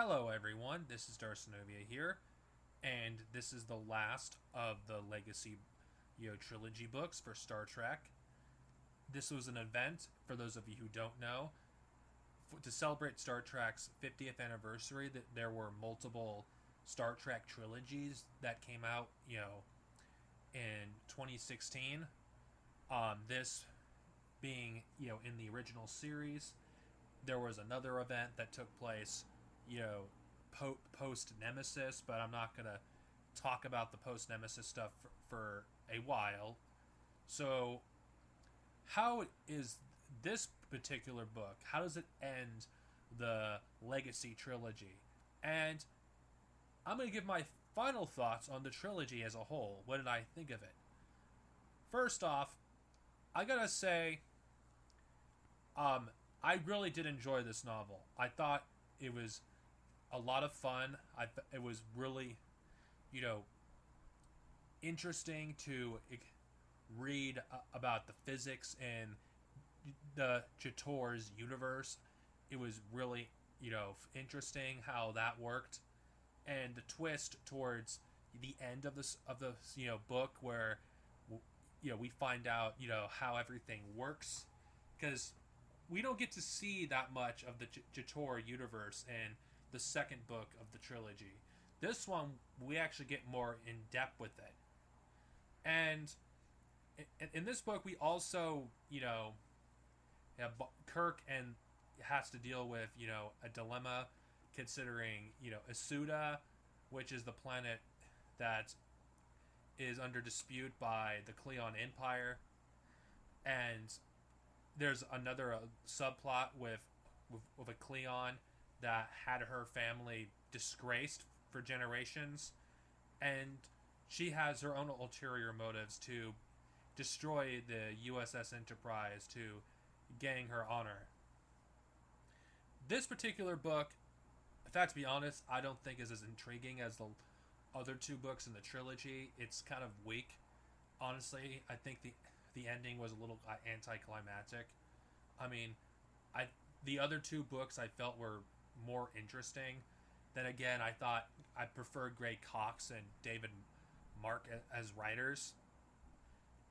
Hello everyone, this is Darcinovia here, and this is the last of the Legacy trilogy books for Star Trek. This was an event, for those of you who don't know, to celebrate Star Trek's 50th anniversary. That there were multiple Star Trek trilogies that came out, in 2016. This being, in the original series. There was another event that took place, post Nemesis, but I'm not gonna talk about the post Nemesis stuff for a while. So, how is this particular book? How does it end the Legacy trilogy? And I'm gonna give my final thoughts on the trilogy as a whole. What did I think of it? First off, I gotta say, I really did enjoy this novel. I thought it was a lot of fun. It was really, you know, interesting to read about the physics in the Jator's universe. It was really, interesting how that worked, and the twist towards the end of the book where we find out how everything works, because we don't get to see that much of the Jator universe in the second book of the trilogy. This one, we actually get more in depth with it. And in this book, we also, have Kirk and has to deal with, a dilemma considering, Isuda, which is the planet that is under dispute by the Cleon Empire. And there's another subplot with a Cleon that had her family disgraced for generations, and she has her own ulterior motives to destroy the USS Enterprise to gain her honor. This particular book, in fact, to be honest, I don't think is as intriguing as the other two books in the trilogy. It's kind of weak, honestly. I think the ending was a little anticlimactic. I mean, the other two books I felt were more interesting. Then again, I thought I preferred Gray Cox and David Mark as writers.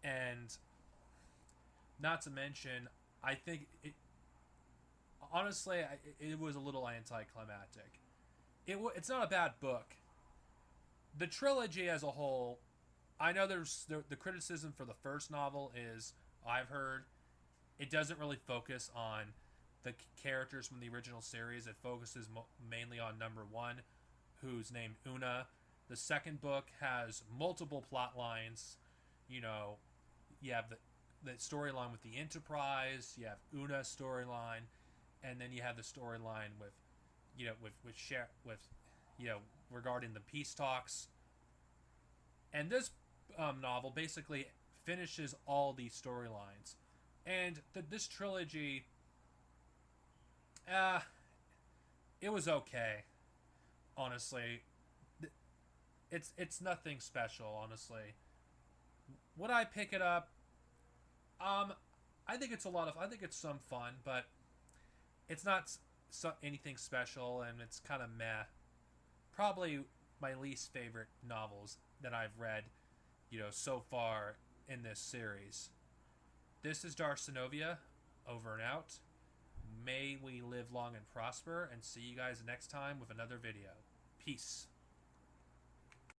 And not to mention, I think honestly, it was a little anticlimactic. It's not a bad book. The trilogy as a whole, I know there's the criticism for the first novel is, I've heard, it doesn't really focus on the characters from the original series. It focuses mainly on number one, who's named Una. The second book has multiple plot lines. You have the storyline with the Enterprise. You have Una's storyline, and then you have the storyline with, regarding the peace talks. And this novel basically finishes all these storylines. And this trilogy, it was okay. Honestly, it's nothing special. Honestly, would I pick it up? I think it's I think it's some fun, but it's not anything special, and it's kind of meh. Probably my least favorite novels that I've read, so far in this series. This is Darcinovia, over and out. May we live long and prosper, and see you guys next time with another video. Peace.